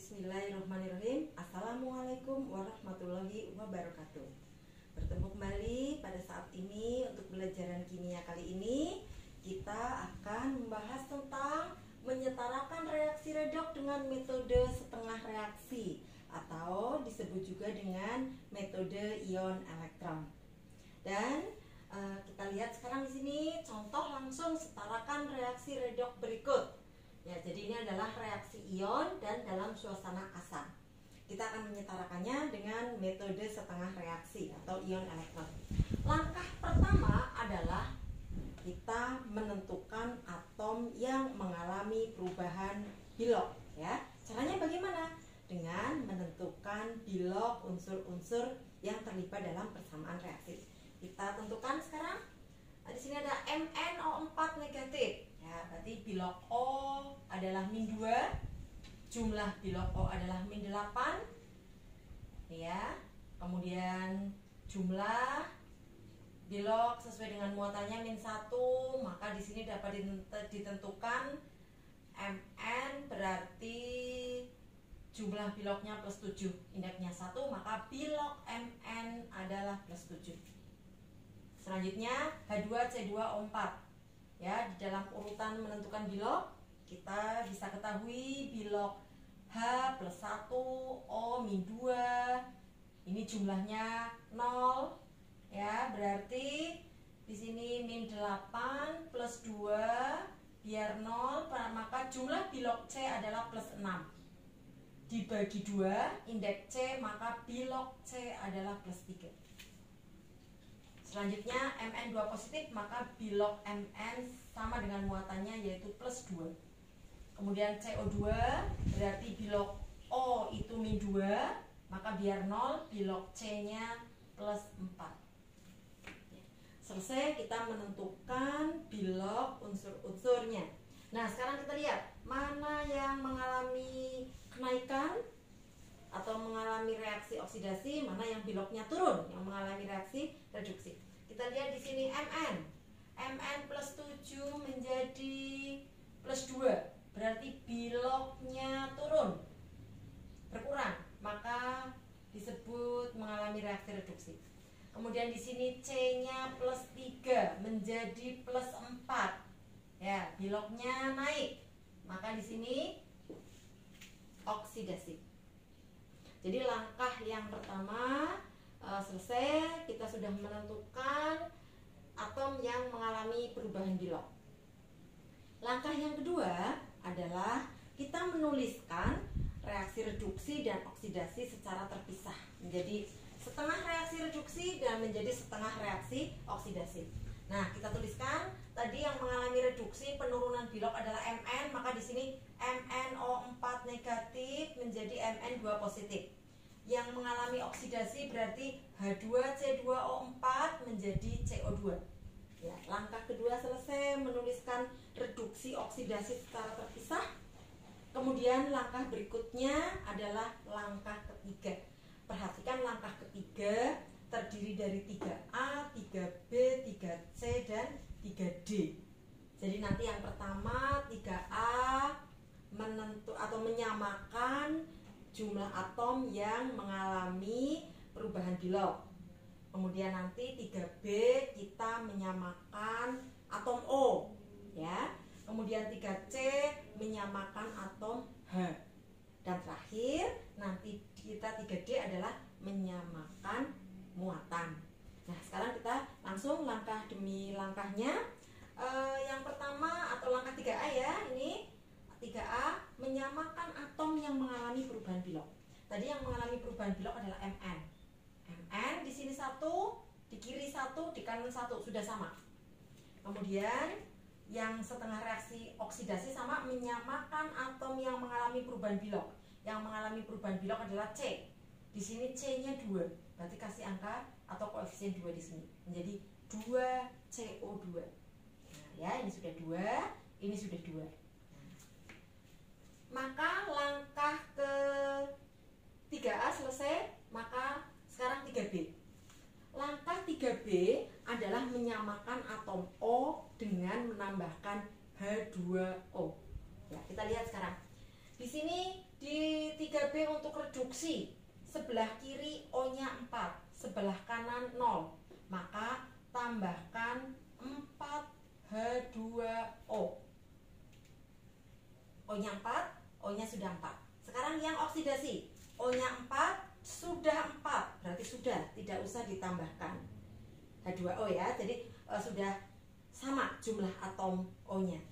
Bismillahirrahmanirrahim. Assalamualaikum warahmatullahi wabarakatuh. Bertemu kembali pada saat ini untuk pelajaran kimia kali ini. Kita akan membahas tentang menyetarakan reaksi redoks dengan metode setengah reaksi atau disebut juga dengan metode ion elektron. Dan kita lihat sekarang di sini contoh langsung setarakan reaksi redoks berikut. Ya, jadi ini adalah reaksi ion dan dalam suasana asam. Kita akan menyetarakannya dengan metode setengah reaksi atau ion elektron. Langkah pertama adalah kita menentukan atom yang mengalami perubahan bilok. Ya, caranya bagaimana? Dengan menentukan bilok unsur-unsur yang terlibat dalam persamaan reaksi. Kita tentukan sekarang. Di sini ada MnO4 negatif. Ya, berarti bilok O adalah -2, jumlah bilok O adalah -8. Ya. Kemudian jumlah bilok sesuai dengan muatannya -1, maka di sini dapat ditentukan Mn berarti jumlah biloknya +7, indeksnya 1, maka bilok Mn adalah +7. Selanjutnya H2C2O4. Ya, di dalam urutan menentukan bilok kita bisa ketahui bilok H +1 O -2 ini jumlahnya 0. Ya, berarti di sini -8 +2 biar 0, maka jumlah bilok C adalah +6. Dibagi 2 indeks C, maka bilok C adalah +3. Selanjutnya Mn2 positif, maka bilok Mn sama dengan muatannya yaitu +2. Kemudian CO2 berarti bilok O itu -2, maka biar 0 bilok C nya +4. Selesai kita menentukan bilok unsur-unsurnya. Nah, sekarang kita lihat mana yang mengalami kenaikan atau mengalami reaksi oksidasi, mana yang biloknya turun, yang mengalami reaksi reduksi. Kita lihat di sini Mn +7 menjadi +2, berarti biloknya turun, berkurang, maka disebut mengalami reaksi reduksi. Kemudian di sini C-nya +3 menjadi +4, ya, biloknya naik, maka di sini oksidasi. Jadi langkah yang pertama selesai, kita sudah menentukan atom yang mengalami perubahan bilok. Langkah yang kedua adalah kita menuliskan reaksi reduksi dan oksidasi secara terpisah menjadi setengah reaksi reduksi dan menjadi setengah reaksi oksidasi. Nah, kita tuliskan tadi yang mengalami reduksi penurunan bilok adalah Mn, maka di sini MnO4 negatif menjadi Mn2 positif. Yang mengalami oksidasi berarti H2C2O4 menjadi CO2. Ya, langkah kedua selesai, menuliskan reduksi oksidasi secara terpisah. Kemudian langkah berikutnya adalah langkah ketiga. Perhatikan langkah ketiga terdiri dari 3A, 3B, 3C, dan 3D. Jadi nanti yang pertama 3A menyamakan jumlah atom yang mengalami perubahan bilok. Kemudian nanti 3B kita menyamakan atom O, ya. Kemudian 3C menyamakan atom H. Dan terakhir nanti kita 3D adalah menyamakan muatan. Nah, sekarang kita langsung langkah demi langkahnya. Yang pertama atau langkah 3A ya, ini 3A menyamakan atom yang mengalami perubahan bilok. Tadi yang mengalami perubahan bilok adalah Mn. Mn di sini 1, di kiri 1, di kanan 1, sudah sama. Kemudian yang setengah reaksi oksidasi sama menyamakan atom yang mengalami perubahan bilok. Yang mengalami perubahan bilok adalah C. Di sini C-nya 2. Berarti kasih angka atau koefisien 2 di sini. Menjadi 2CO2. Nah, ya, ini sudah 2, ini sudah 2. Maka langkah ke 3A selesai, maka sekarang 3B. Langkah 3B adalah menyamakan atom O dengan menambahkan H2O. Ya, kita lihat sekarang. Di sini di 3B 3B untuk reduksi. Sebelah kiri O-nya 4, sebelah kanan 0. Maka tambahkan 4H2O. O-nya 4, O-nya sudah 4. Sekarang yang oksidasi. O-nya 4, sudah 4. Berarti sudah, tidak usah ditambahkan H2O ya. Jadi sudah sama jumlah atom O-nya.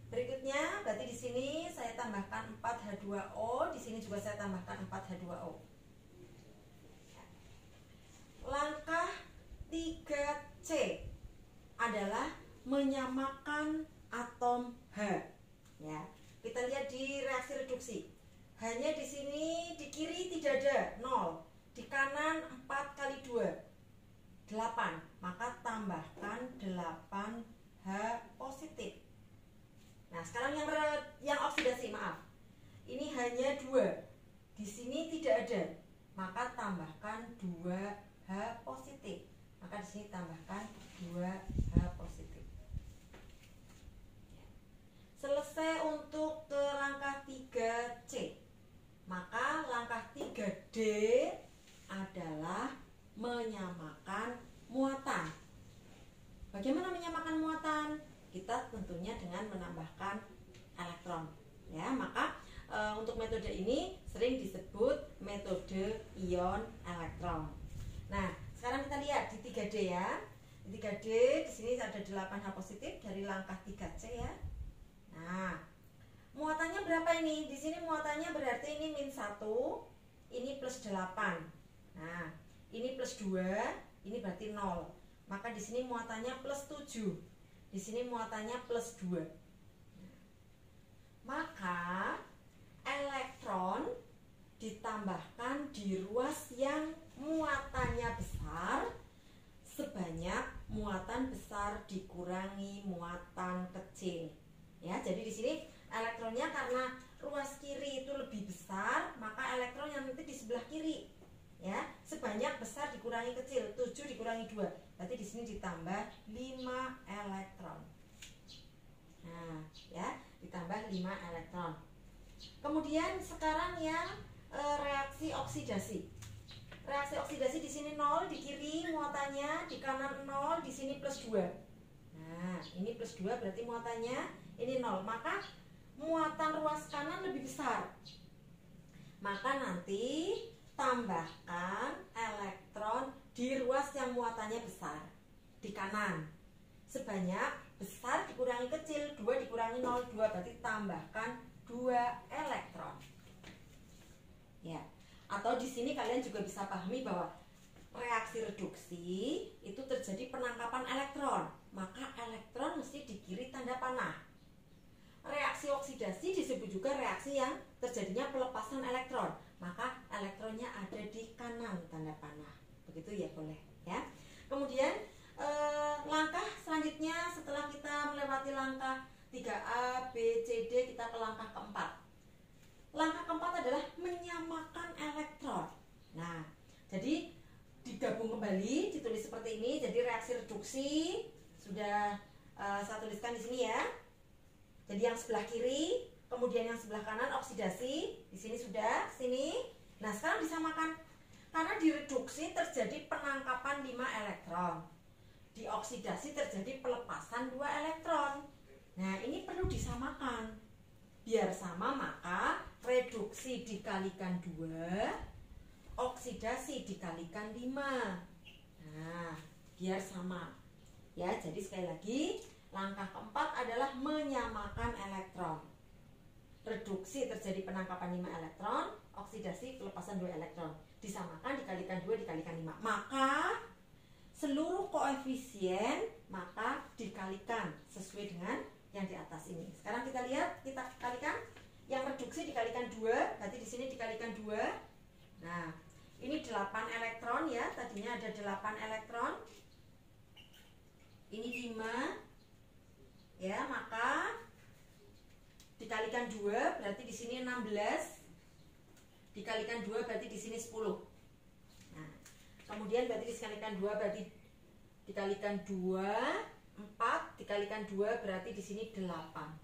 Berikutnya, berarti di sini saya tambahkan 4H2O, di sini juga saya tambahkan 4H2O. Langkah 3C adalah menyamakan atom H. Ya, kita lihat di reaksi reduksi. Hanya di sini di kiri tidak ada 0, di kanan 4 kali 2 8, maka tambahkan 8H positif. Nah, sekarang yang oksidasi, maaf. Ini hanya 2. Di sini tidak ada. Maka tambahkan 2H positif. Maka di sini tambahkan 2H positif. Selesai untuk ke langkah 3C. Maka langkah 3D adalah menyamakan muatan. Bagaimana menyamakan muatan? Kita tentunya dengan menambahkan elektron, ya. Maka untuk metode ini sering disebut metode ion elektron. Nah, sekarang kita lihat di 3D ya. Di 3D di sini ada 8H positif dari langkah 3C ya. Nah, muatannya berapa ini? Di sini muatannya berarti ini -1, ini +8. Nah, ini +2, ini berarti 0. Maka di sini muatannya +7. Di sini muatannya +2. Maka elektron ditambahkan di ruas yang muatannya besar sebanyak muatan besar dikurangi muatan kecil. Ya, jadi di sini elektronnya karena ruas kiri itu lebih besar, maka elektron yang nanti di sebelah kiri ya sebanyak besar dikurangi kecil. 7 dikurangi 2, berarti di sini ditambah 5 elektron. Nah, ya, ditambah 5 elektron. Kemudian sekarang yang reaksi oksidasi. Reaksi oksidasi di sini 0, di kiri muatannya, di kanan 0, di sini +2. Nah, ini +2 berarti muatannya ini 0. Maka muatan ruas kanan lebih besar. Maka nanti tambahkan elektron di ruas yang muatannya besar, di kanan. Sebanyak besar dikurangi kecil, 2 dikurangi 0, 2, berarti tambahkan 2 elektron. Ya. Atau di sini kalian juga bisa pahami bahwa reaksi reduksi itu terjadi penangkapan elektron, maka elektron mesti di kiri tanda panah. Reaksi oksidasi disebut juga reaksi yang terjadinya pelepasan elektron, maka elektronnya ada di kanan tanda panah. Begitu ya, boleh ya. Kemudian langkah selanjutnya setelah kita melewati langkah 3A, B, C, D, kita ke langkah keempat. Langkah keempat adalah menyamakan elektron. Nah, jadi digabung kembali, ditulis seperti ini. Jadi reaksi reduksi sudah saya tuliskan di sini ya. Jadi yang sebelah kiri, kemudian yang sebelah kanan oksidasi. Di sini sudah, sini. Nah, sekarang disamakan. Karena di reduksi terjadi penangkapan 5 elektron. Di oksidasi terjadi pelepasan 2 elektron. Nah, ini perlu disamakan. Biar sama, maka reduksi dikalikan 2, oksidasi dikalikan 5. Nah, biar sama. Ya, jadi sekali lagi, langkah keempat adalah menyamakan elektron. Reduksi terjadi penangkapan 5 elektron, oksidasi pelepasan 2 elektron. Disamakan, dikalikan 2, dikalikan 5. Maka seluruh koefisien maka dikalikan sesuai dengan yang di atas ini. Sekarang kita lihat, kita kalikan. Yang reduksi dikalikan 2, berarti di sini dikalikan 2. Nah, ini 8 elektron ya, tadinya ada 8 elektron. Ini 5. Ya, maka dikalikan 2 berarti di sini 16. Dikalikan 2 berarti di sini 10. Nah, kemudian berarti dikalikan 2 berarti dikalikan 2, 4, dikalikan 2 berarti di sini 8.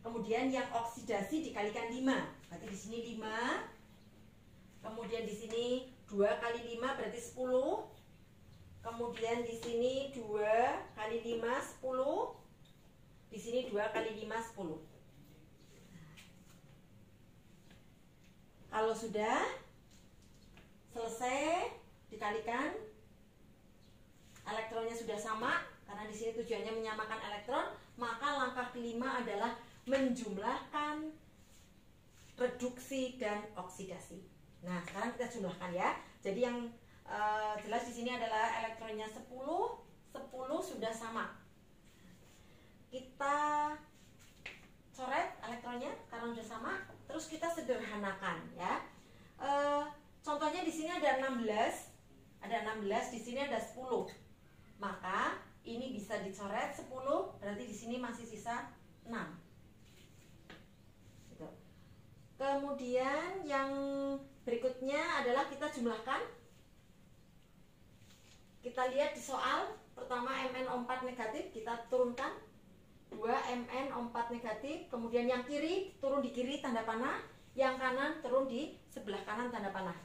Kemudian yang oksidasi dikalikan 5. Berarti di sini 5. Kemudian di sini 2 kali 5 berarti 10. Kemudian di sini 2 kali 5 10. Di sini 2 kali 5 10. Kalau sudah selesai dikalikan, elektronnya sudah sama, karena di sini tujuannya menyamakan elektron, maka langkah kelima adalah menjumlahkan reduksi dan oksidasi. Nah, sekarang kita jumlahkan ya. Jadi yang jelas di sini adalah elektronnya 10, 10 sudah sama. Kita coret elektronnya karena sudah sama. Terus kita sederhanakan ya. Contohnya di sini ada 16, di sini ada 10. Maka ini bisa dicoret 10, berarti di sini masih sisa 6. Gitu. Kemudian yang berikutnya adalah kita jumlahkan. Kita lihat di soal pertama MnO4 negatif, kita turunkan 2 MnO4 negatif. Kemudian yang kiri turun di kiri tanda panah, yang kanan turun di sebelah kanan tanda panah.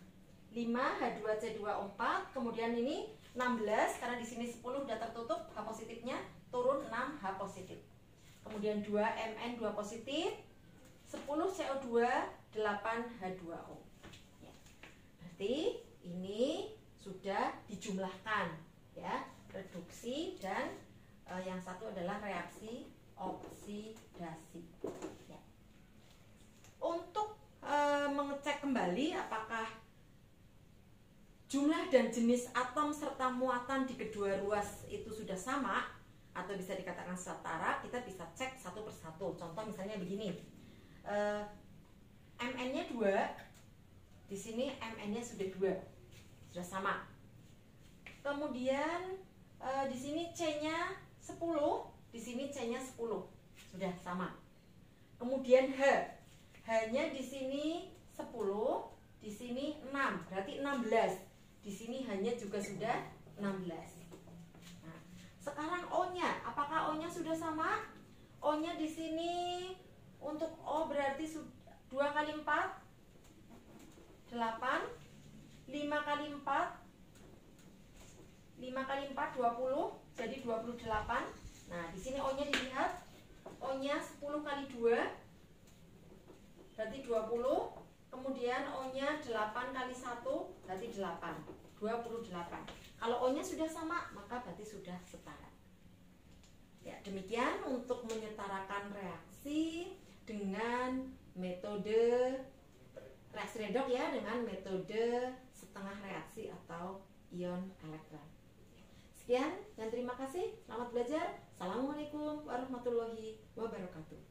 5 H2C2O4. Kemudian ini 16, karena di sini 10 sudah tertutup, H positifnya turun 6 H positif. Kemudian 2 Mn2 positif, 10 CO2, 8 H2O. Ya. Berarti ini sudah dijumlahkan ya, reduksi dan yang satu adalah reaksi oksidasi. Ya. Untuk mengecek kembali apakah jumlah dan jenis atom serta muatan di kedua ruas itu sudah sama atau bisa dikatakan setara, kita bisa cek satu persatu. Contoh misalnya begini, Mn-nya 2, di sini Mn-nya sudah 2, sudah sama. Kemudian di sini C-nya 10, di sini C-nya 10, sudah sama. Kemudian H-nya di sini 10, di sini 6, berarti 16. Di sini hanya juga sudah 16. Nah, sekarang O-nya, apakah O-nya sudah sama? O-nya di sini untuk O berarti 2 kali 4 8, 5 kali 4 20, jadi 28. Nah, di sini O-nya dilihat, O-nya 10 kali 2 berarti 20. Kemudian O-nya 8 kali 1 berarti 8, 28. Kalau O-nya sudah sama, maka berarti sudah setara. Ya, demikian untuk menyetarakan reaksi dengan metode reaksi redoks ya, dengan metode setengah reaksi atau ion elektron. Sekian dan terima kasih. Selamat belajar. Assalamualaikum warahmatullahi wabarakatuh.